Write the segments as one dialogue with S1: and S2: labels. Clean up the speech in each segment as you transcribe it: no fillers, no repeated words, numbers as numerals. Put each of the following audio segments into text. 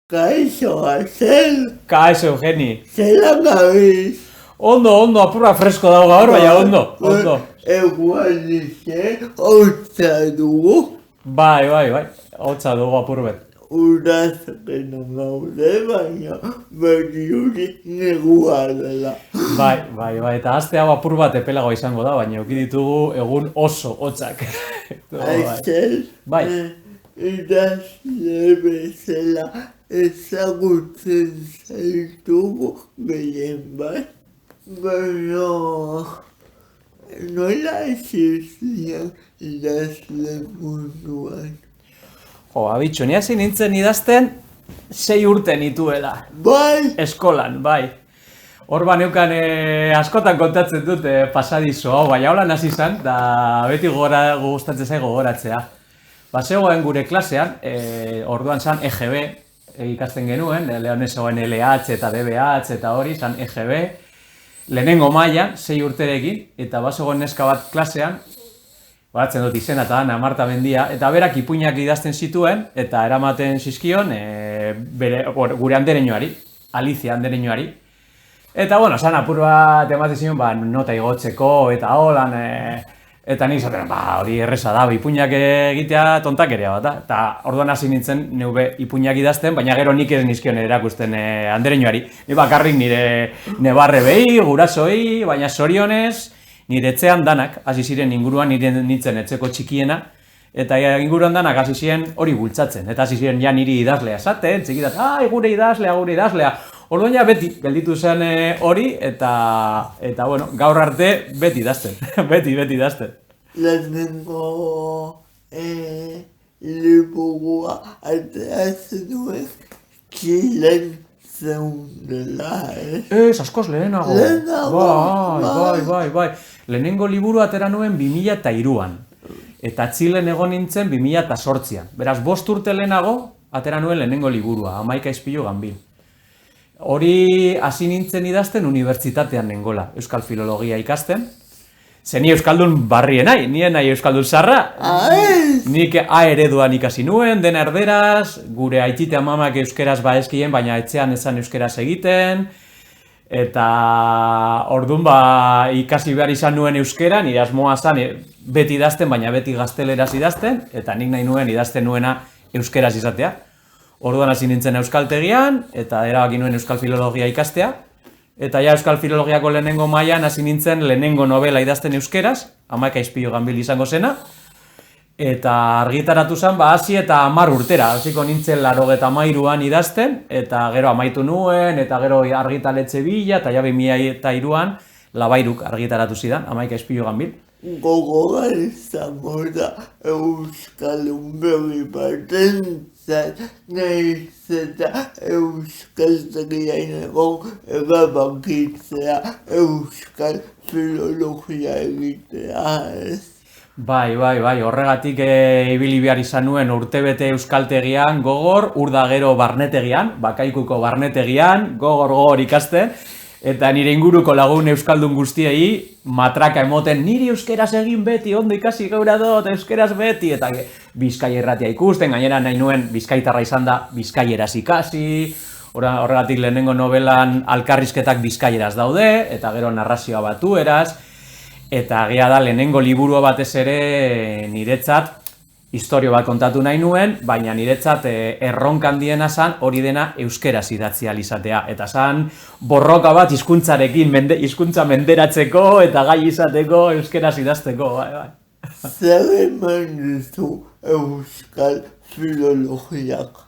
S1: Kaixo, zer?
S2: Kaixo, Eugeni.
S1: Zelan gabiz?
S2: Ondo, apurra fresko dago gaur, baina ondo.
S1: Eguan hotza dugu.
S2: Bai, hotza dugu apurbet.
S1: Urazken gaude, baina berriuri negua dela.
S2: Bai, eta aste hau apur bat epelagoa izango da, baina euki ditugu egun oso hotzak.
S1: Aizel,
S2: Bai.
S1: Idazle bezala ezagutzen zaitugu gehien bat. Baina, nola ziren idazle munduan?
S2: Abitxo, ni hasi nintzen idazten 6 urte nituela.
S1: Bai!
S2: Eskolan, bai. Hor neukan askotan kontatzen dut pasadizo hau, baina holan hasi izan, da beti gustatzen zaigu gogoratzea. Zegoen gure klasean, orduan zan EGB ikasten genuen, lehonez zegoen LH eta DBH eta hori, zan EGB, lehenengo mailan, 6 urterekin, eta zegoen neska bat klasean, baratzen dut izena eta Ana Marta Mendia, eta berak ipuinak idazten zituen, eta eramaten zizkion gure andereñoari, Alicia andereñoari. Eta, zan apur bat ematen zion, nota igotzeko, eta holan, eta nik zaten, hori erreza da, ipuinak egitea tontakeria bat, eta orduan hasi nintzen neube ipuinak idazten, baina gero nik ez nizkion erakusten andereñoari. Ni bakarrik nire nebarre behi, gurasoi, baina zorionez, nire etxean danak, hasi ziren inguruan nire nintzen etxeko txikiena, eta inguruan danak hasi ziren hori bultzatzen, eta hasi ziren ja niri idazlea esaten, txikitat, gure idazlea. Orduan ja beti gelditu zen hori, eta gaur arte beti idazten, beti idazten.
S1: Lehenengo liburua ateratzen duen Txilen zeundela,
S2: Askoz lehenago. Bai. Lehenengo liburu atera nuen 2003an. Eta Txilen egon nintzen 2008an. Beraz, 5 urte lehenago atera nuen lehenengo liburua, Amaika Ispilu Ganbil. Hori hasi nintzen idazten unibertsitatean nengola, Euskal Filologia ikasten. Ze ni euskaldun barrien nahi, nien nahi euskaldun zarra. Nik A ereduan ikasi nuen, dena erderaz, gure aitite amamak euskeraz baezkien, baina etxean ezan euskeraz egiten. Eta orduan ikasi behar izan nuen euskera, nire asmoa zan beti idazten, baina beti gazteleraz idazten, eta nik nahi nuen idazten nuena euskeraz izatea. Orduan hasi nintzen euskaltegian, eta erabaki nuen Euskal Filologia ikastea. Eta ja Euskal Filologiako lehenengo mailan hasi nintzen lehenengo novela idazten euskeraz, Amaika Ispilu Ganbil izango zena. Eta argitaratu zen, hasi eta 10 urtera, hasiko nintzen 93an idazten, eta gero amaitu nuen, eta gero argitaletxe bila, eta ja 2003an Labairuk argitaratu zidan, Amaika Ispilu Ganbil.
S1: Gogoan izango da euskaldun berri baten nahiz eta euskaltegian egon erabakitzea euskal filologia egitea,
S2: Bai, horregatik ibili behar izan nuen urtebete euskaltegian, gogor, urda gero barnetegian, Bakaikuko barnetegian, gogor ikasten, eta nire inguruko lagun euskaldun guztiei matraka emoten, niri euskeraz egin beti, ondo ikasi gaura dut, euskeraz beti, eta Bizkai irratia ikusten, gainera nahi nuen bizkaitarra izan da bizkaieraz ikasi, horregatik lehenengo novelan alkarrizketak bizkaieraz daude, eta gero narrazioa batueraz, eta gea da lehenengo liburua batez ere niretzat historio bat kontatu nahi nuen, baina niretzat erronka handiena zan hori dena euskeraz idatzi ahal izatea. Eta zan borroka bat hizkuntzarekin, hizkuntza menderatzeko eta gai izateko euskeraz idazteko.
S1: Zer eman dizu euskal filologiak?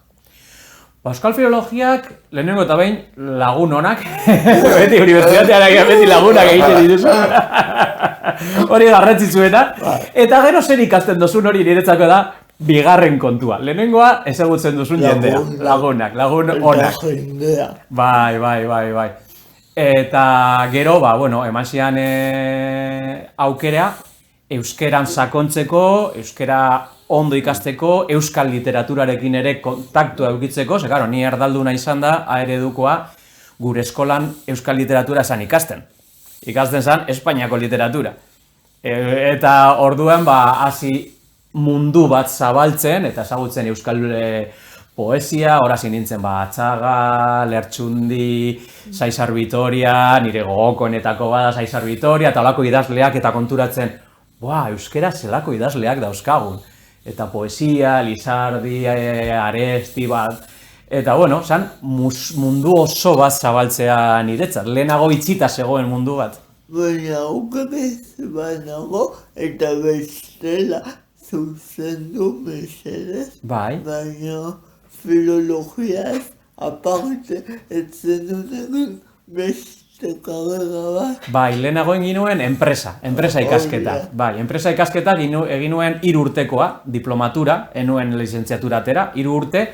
S2: Euskal Filologiak, lehenengo eta behin, lagun honak, beti unibertsitatean beti lagunak egiten dituzu. Hori garrantzitsuena. Eta gero zer ikasten duzun hori niretzako da, bigarren kontua. Lehenengoa ezagutzen duzun jendea. Lagun honak. Bai. Eta gero, eman zian aukera, euskeran sakontzeko, euskera ondo ikasteko, euskal literaturarekin ere kontaktua eukitzeko, ze karo, ni erdalduna izan da, A eredukoa, gure eskolan euskal literatura zan ikasten. Ikasten zan Espainiako literatura. Eta orduan hasi mundu bat zabaltzen, eta ezagutzen euskal poesia, hasi nintzen Atxaga, Lertxundi, Saizar Vitoria, nire gogokoenetako bada Saizar Vitoria, eta olako idazleak eta konturatzen, euskera zelako idazleak dauzkagun. Eta poesia, Lizardi, Aresti, eta zan mundu oso bat zabaltzea niretzat, lehenago itxita zegoen mundu bat.
S1: Baina okerez banago eta bestela zuzendu mesedez. Baina filologiaz aparte etzen duten beste karrera bat.
S2: Lehenago egin nuen enpresa ikasketa. Enpresa ikasketa egin nuen 3 urtekoa, diplomatura, enuen lizentziatura atera, 3 urte,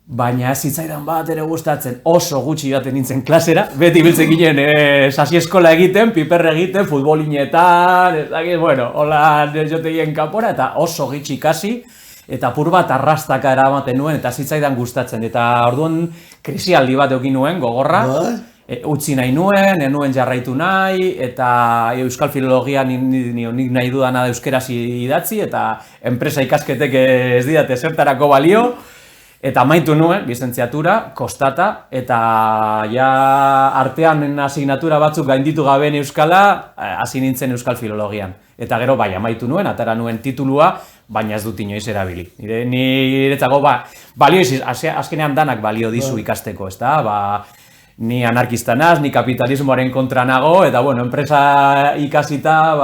S2: baina ez zitzaidan bat ere gustatzen, oso gutxi baten nintzen klasera, beti biltzen ginen sasi eskola egiten, piperre egiten, futbolinetan, hola jotegien kanpora, eta oso gitxi ikasi, eta apur bat arrastaka eramaten nuen, eta zitzaidan gustatzen, eta orduan krisialdi bat eukin nuen, gogorra, utzi nahi nuen, enuen jarraitu nahi, eta euskal filologia nik nahi dudana da euskeraz idatzi, eta enpresa ikasketek ez didate zertarako balio, eta amaitu nuen, lizentziatura, kostata, eta artean asignatura batzuk gainditu gabeen euskala, hasi nintzen euskal filologian. Eta gero, amaitu nuen, atara nuen titulua, baina ez dut inoiz erabili. Niretzako, balio iziz, azkenean danak balio dizu ikasteko, ez da? Ni anarkista naz, ni kapitalismoaren kontra nago, eta enpresa ikasita,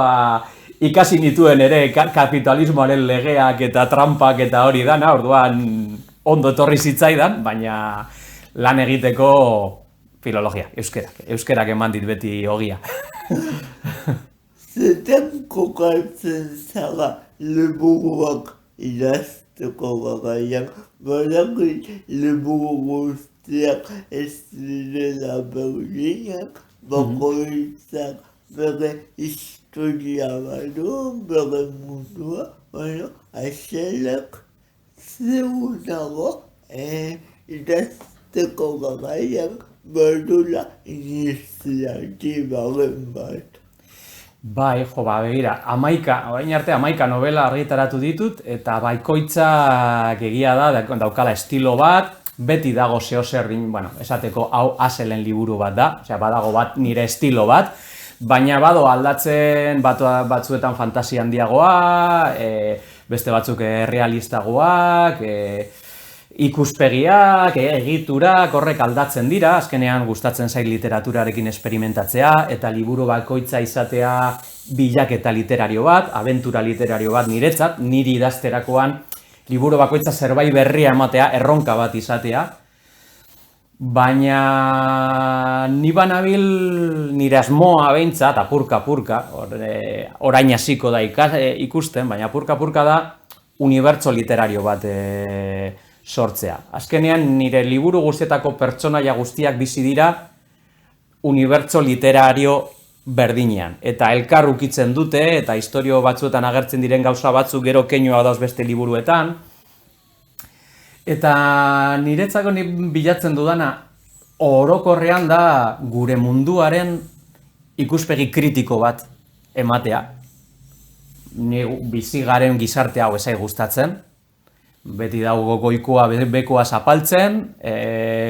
S2: ikasi nituen ere kapitalismoaren legeak eta trampak eta hori dana, orduan ondo etorri zitzaidan, baina lan egiteko filologia, euskerak eman dit beti ogia.
S1: Zetan kokatzen zara liburuak idazteko garaian, badakit liburu guztiak ez direla berdinak, bakoitzak bere historia badu, bere mundua, baina aixelak zeunago idazteko garaian badula iniziatibaren bat.
S2: Begira, orain arte 11 novela argitaratu ditut, eta baikoitzak egia da, daukala estilo bat, beti dago zeozer, esateko hau Aselen liburu bat da, badago bat nire estilo bat, baina bado aldatzen batzuetan fantasia handiagoa, beste batzuk realistagoak, ikuspegiak, egiturak, horrek aldatzen dira, azkenean gustatzen zait literaturarekin esperimentatzea, eta liburu bakoitza izatea bilaketa literario bat, abentura literario bat niretzat, niri idazterakoan liburu bakoitza zerbait berria ematea, erronka bat izatea, baina ni banabil nire asmoa behintzat, apurka, orain hasiko da ikusten, baina apurka da unibertso literario bat sortzea. Azkenean nire liburu guztietako pertsonaia guztiak bizi dira unibertso literario berdinean. Eta elkar ukitzen dute, eta istorio batzuetan agertzen diren gauza batzuk gero keinua dauz beste liburuetan. Eta niretzako bilatzen dudana orokorrean da gure munduaren ikuspegi kritiko bat ematea. Ni bizi garen gizarte hau ezai gustatzen. Beti dago goikoa bekoa zapaltzen,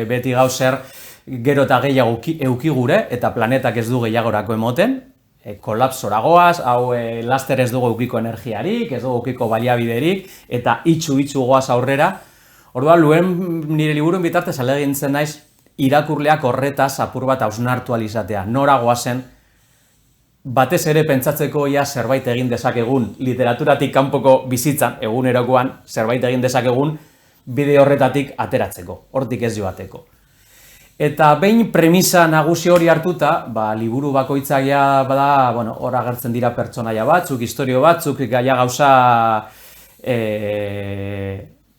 S2: beti gauzer gero eta gehiago euki gure, eta planetak ez du gehiagorako emoten, kolapsora goaz, hau laster ez dugu eukiko energiarik, ez dugu eukiko baliabiderik, eta itxu goaz aurrera. Orduan, nire liburuen bitartez alegintzen naiz, irakurleak horretaz apur bat hausnartu alizatea, nora goazen, batez ere pentsatzeko zerbait egin dezakegun, literaturatik kanpoko bizitzan, egunerokoan, zerbait egin dezakegun, bide horretatik ateratzeko, hortik ez joateko. Eta behin premisa nagusi hori hartuta, liburu bakoitzak bada, hor agertzen dira pertsonaia batzuk, istorio batzuk, gaia gauza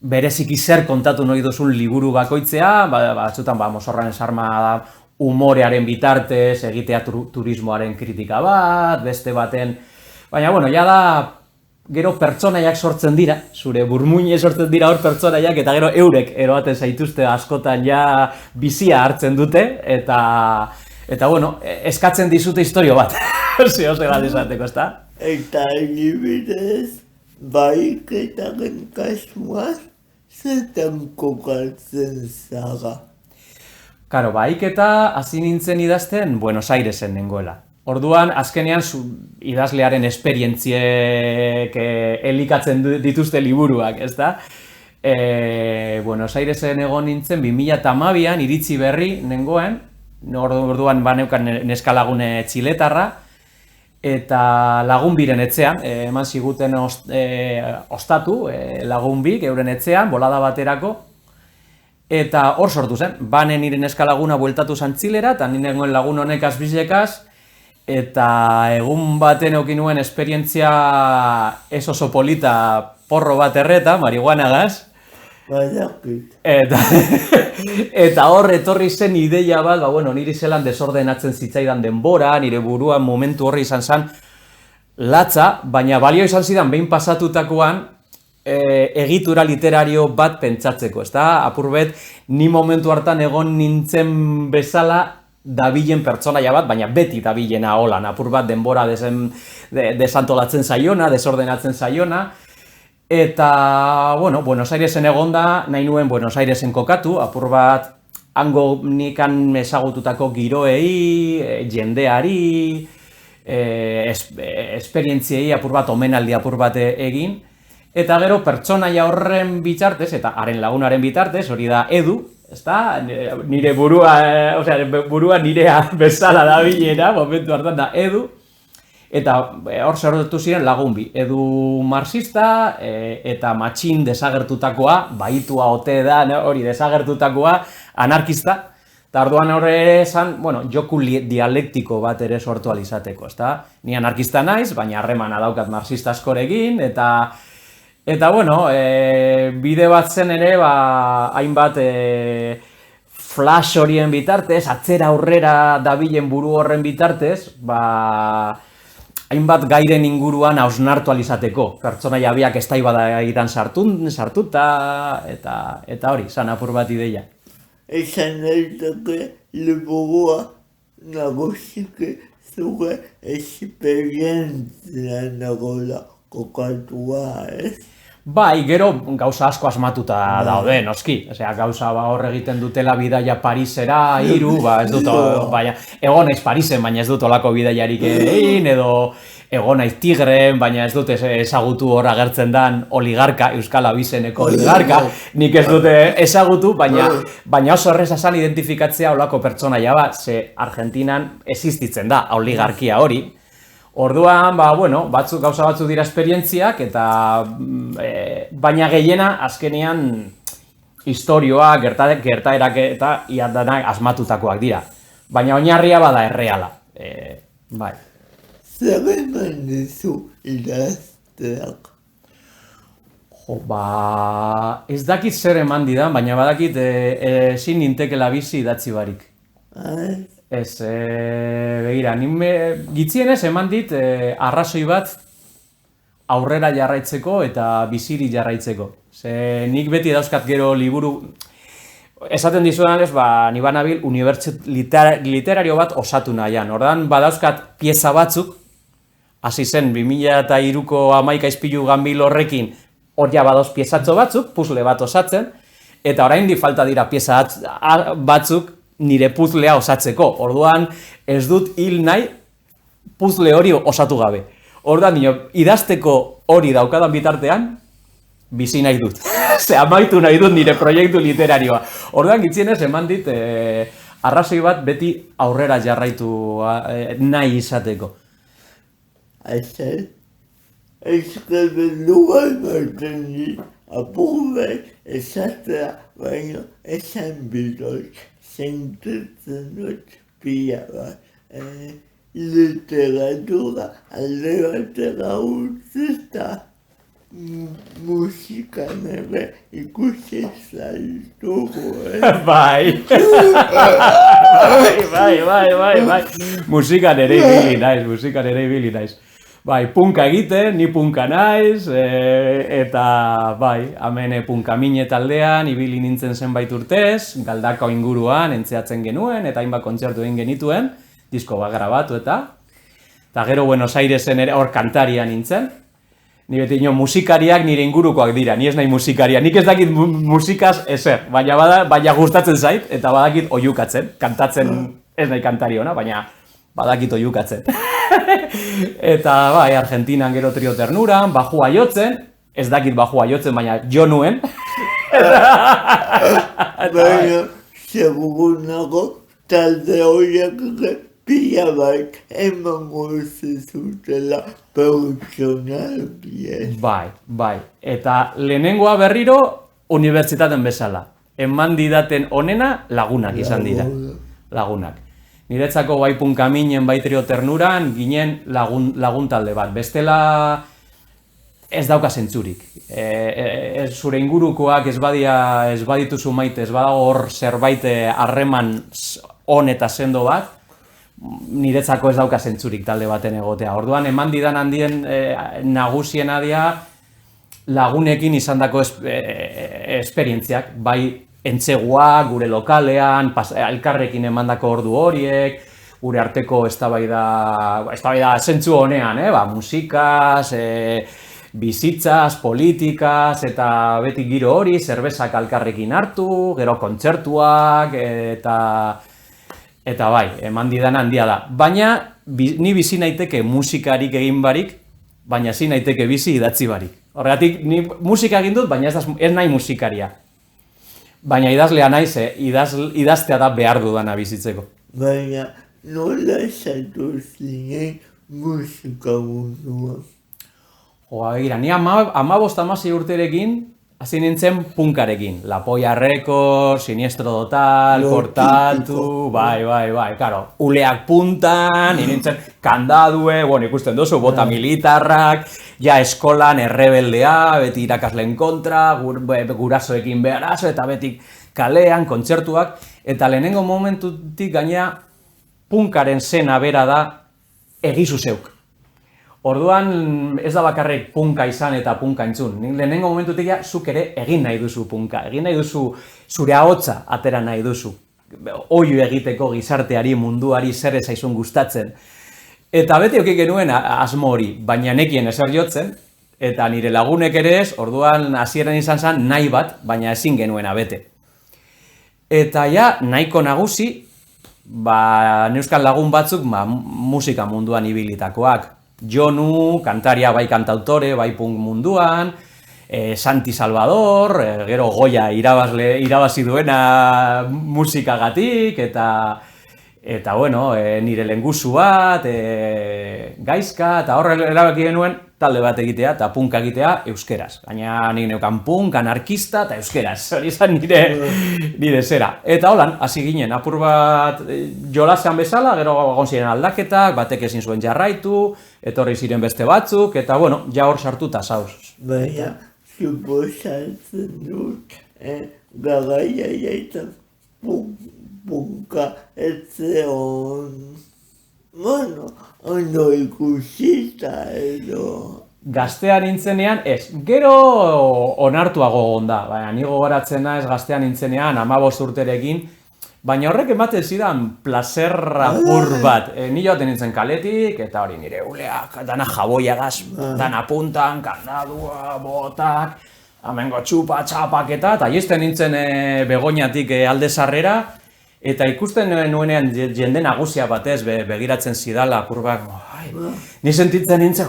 S2: bereziki zer kontatu nahi duzun liburu bakoitzea, batzutan mozorran esarma da, humorearen bitartez, egitea turismoaren kritika bat, beste baten... Baina, da, gero pertsonaiak sortzen dira, zure burmuine sortzen dira hor pertsonaiak, eta gero eurek eroaten zaituzte askotan bizia hartzen dute, eta eskatzen dizute istorio bat, zehose bat izateko, ezta?
S1: Eta egibidez, baiketaren kasuan, zertan kokatzen zara.
S2: Karo, bahiketa hasi nintzen idazten Buenos Airesen nengoela. Orduan, azkenean idazlearen esperientziek elikatzen dituzte liburuak, ezta? Buenos Airesen egon nintzen 2012an iritzi berri nengoen, orduan baneukan neskalagune txiletarra, eta lagunbiren etxean, eman ziguten ostatu lagunbik euren etxean, bolada baterako, eta hor sortu zen, bane nire neskalaguna bueltatu zen Txilera, eta nire lagun honek azbizekaz, eta egun baten eukin nuen esperientzia ez oso polita porro bat erreta, marihuanagaz,
S1: Badakit.
S2: eta hor etorri zen ideia bat, niri zelan desordenatzen zitzaidan denbora, nire buruan momentu horri izan zen latza, baina balio izan zidan behin pasatutakoan egitura literario bat pentsatzeko, ezta? Apurbet, ni momentu hartan egon nintzen bezala dabilen pertsonaia bat, baina beti dabilena holan, apur bat denbora desantolatzen zaiona, desordenatzen zaiona, eta, Buenos Airesen egonda, nahi nuen Buenos Airesen kokatu, apur bat hango nikan ezagututako giroei, jendeari, esperientziei apur bat, omenaldi apur bat egin, eta gero pertsonaia horren bitartez, eta haren lagunaren bitartez, hori da Edu, ezta? Nire burua nirea bezala dabilena, momentu hartan da Edu, eta hor sortu ziren lagun bi, Edu marxista eta matxin desagertutakoa, baitua ote da, hori desagertutakoa, anarkista, eta orduan horre esan, joku dialektiko bat ere sortu alizateko, ezta? Ni anarkista naiz, baina harremana daukat marxista askorekin, eta bide bat zen ere, hainbat flash horien bitartez, atzera aurrera dabilen buru horren bitartez, hainbat gairen inguruan hausnartu alizateko. Pertsonaia biak estaibada egiten sartuta, eta hori, zan apur bat ideia.
S1: Esan daiteke liburua nagusiki zure esperientzia nagoela kokatua, ez?
S2: Bai, gero gauza asko asmatuta daude, noski. Gauza hor egiten dutela bidaia Parisera, hiru, ez dut, egon naiz Parisen, baina ez dut olako bidaiarik egin, edo egon naiz Tigren, baina ez dut ezagutu hor agertzen dan oligarka, Euskal Abizeneko oligarka, nik ez dut ezagutu, baina oso erreza zan identifikatzea olako pertsonaia bat, ze Argentinan existitzen da oligarkia hori. Orduan, gauza batzuk dira esperientziak, eta baina gehiena azkenean historioa, gertaerak eta iardanak asmatutakoak dira. Baina oinarria bada erreala. Bai.
S1: Zer eman dizu idazteak?
S2: Ez dakit zer eman didan, baina badakit ezin nintekela bizi idatzi barik. Ez, begira, gitzienez eman dit arrazoi bat aurrera jarraitzeko eta biziri jarraitzeko. Nik beti dauzkat gero liburu, esaten dizudan ez, ni banabil unibertsitate literario bat osatu nahian. Ordan badauzkat pieza batzuk, hasi zen 2003ko 11 izpilu ganbil horrekin, hor ja badauz piezatxo batzuk, puzzle bat osatzen, eta oraindik falta dira pieza batzuk nire puzzlea osatzeko. Orduan ez dut hil nahi puzzle hori osatu gabe. Orduan idazteko hori daukadan bitartean, bizi nahi dut. Amaitu nahi dut nire proiektu literarioa. Orduan gitzienez eman dit arrazoi bat beti aurrera jarraitu nahi izateko.
S1: Aizel, eskerbenduga ematen dit, apurbet esatea baino esan bidoz. Sentitzen dut pila bat, literatura alde batera utzita, musikan ere ikusi zaitugu,
S2: Bai. Bai. Musikan ere ibili naiz. Bai, punka egiten, ni punka naiz, eta bai, hemen punkamine taldean, ibili nintzen zenbait urtez, Galdakao inguruan entzeatzen genuen, eta hainbat kontzertu egin genituen, disko bat grabatu eta gero Buenos Airesen ere hor kantaria nintzen, Ni beti ino musikariak nire ingurukoak dira, ni ez nahi musikaria. Nik ez dakit musikaz ezer, baina gustatzen zait, eta badakit oihukatzen, kantatzen ez nahi kantari ona, baina badakit oihukatzen. Eta bai, Argentinan gero Trio Ternuran, bajua jotzen, ez dakit bajua jotzen, baina jo nuen.
S1: Baina, segurunago, talde horiek pila bat emango zizutela profesional bien.
S2: Bai. Eta lehenengoa berriro unibertsitaten bezala. Eman didaten onena lagunak izan dira. Lagunak. Niretzako bai punkaminen, bai Trio Ternuran, ginen lagun talde bat. Bestela ez dauka zentzurik. Zure ingurukoak ez badituzu maite, ez badago hor zerbait harreman on eta sendo bat, niretzako ez dauka zentzurik talde baten egotea. Orduan, eman didan handien nagusiena dira lagunekin izandako esperientziak, bai entzeguak, gure lokalean, elkarrekin emandako ordu horiek, gure arteko eztabaida zentzu honean, musikaz, bizitzaz, politikaz, eta beti giro hori, zerbezak alkarrekin hartu, gero kontzertuak, eta bai, eman didan handia da. Baina, ni bizi naiteke musikarik egin barik, baina ezin naiteke bizi idatzi barik. Horregatik, ni musika egin dut, baina ez nahi musikaria. Baina idazlea naiz, idaztea da behar dudana bizitzeko.
S1: Baina, nola esatu zinen musika mundua?
S2: Gira, ni 15-16 urterekin hasi nintzen punkarekin. La Polla Records, Siniestro Total, Kortatu, bai, karo, uleak puntan, nintzen kandadue, ikusten duzu, bota militarrak, ja eskolan errebeldea, beti irakasleen kontra, gurasoekin beharazo, eta beti kalean, kontzertuak, eta lehenengo momentutik gaina punkaren zena bera da egizu zeuk. Orduan ez da bakarrik punka izan eta punka entzun. Lehenengo momentutik zuk ere egin nahi duzu punka, egin nahi duzu zure ahotsa atera nahi duzu. Oihu egiteko gizarteari, munduari zer ezaizun gustatzen. Eta beti oki genuen asmo hori, baina nekien ezer jotzen, eta nire lagunek ere ez, orduan hasieran izan zen nahi bat, baina ezin genuena bete. Eta ja, nahiko nagusi, neuzkan lagun batzuk musika munduan ibilitakoak. Jonu, kantaria bai kantautore, bai punk munduan, Santi Salvador, gero Goya irabazi duena musikagatik, eta bueno, nire lenguzu bat, gaizka, eta horre erabaki genuen talde bat egitea eta punka egitea euskeraz. Gaina nik neukan punk, anarkista eta euskeraz, hori izan nire zera. Eta holan, hasi ginen, apur bat jolasean bezala, gero egon ziren aldaketak, batek ezin zuen jarraitu, etorri ziren beste batzuk, eta bueno, ja hor sartuta zauz.
S1: Baina, suposatzen dut, garaia jaita punka etzeon, bueno, ondo ikusita edo.
S2: Gaztean nintzenean, ez, gero onartuago onda, baina ni gogoratzen naiz gaztean nintzenean 15 urterekin, baina horrek ematen zidan plazer apur bat. Ni joaten nintzen kaletik, eta hori nire uleak, dana jaboiagaz, dana puntan, kandadua, botak, amengo txupa, txapaketa, eta jisten nintzen Begoñatik alde sarrera, eta ikusten nuenean jende nagusia batez begiratzen zidala, kurbak, ni sentitzen nintzen,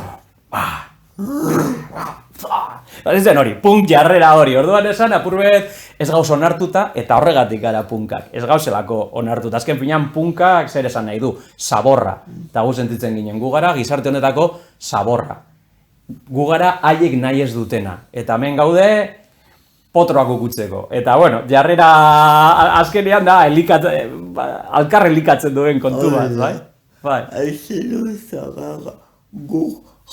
S2: zen hori, punk jarrera hori, orduan esan apurbet ez gauz onartuta eta horregatik gara punkak, ez gauzelako onartuta. Azken finean punkak zer esan nahi du, zaborra, eta gu sentitzen ginen, gu gara gizarte honetako zaborra. Gu gara haiek nahi ez dutena, eta hemen gaude potroak ukutzeko. Eta bueno, jarrera azkenean da alkarre elikatzen duen kontu bat, bai?
S1: Aizen uzagaga, gu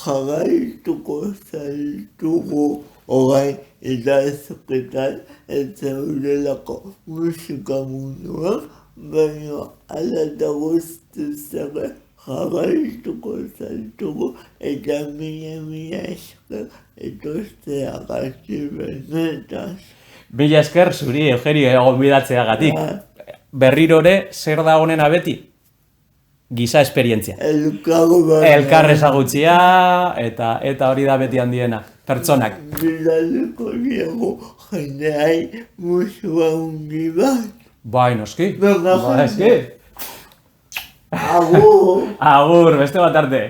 S1: jarraituko zaitugu orain idazketan eta urelako musika munduan, baina ala da guztizare jarraituko zaitugu eta mila esker etostea gati benetaz.
S2: Mila esker zuri, Eugenio, egon bidatzeagatik. Berrirore, zer da honena beti? giza esperientzia.
S1: Elkar
S2: ezagutzia, eta hori da beti handiena, pertsonak.
S1: Bidaliko diego jendeai musua hundi bat.
S2: Bai, noski.
S1: Venga,
S2: Bai, eski.
S1: Agur.
S2: Agur, beste bat arte.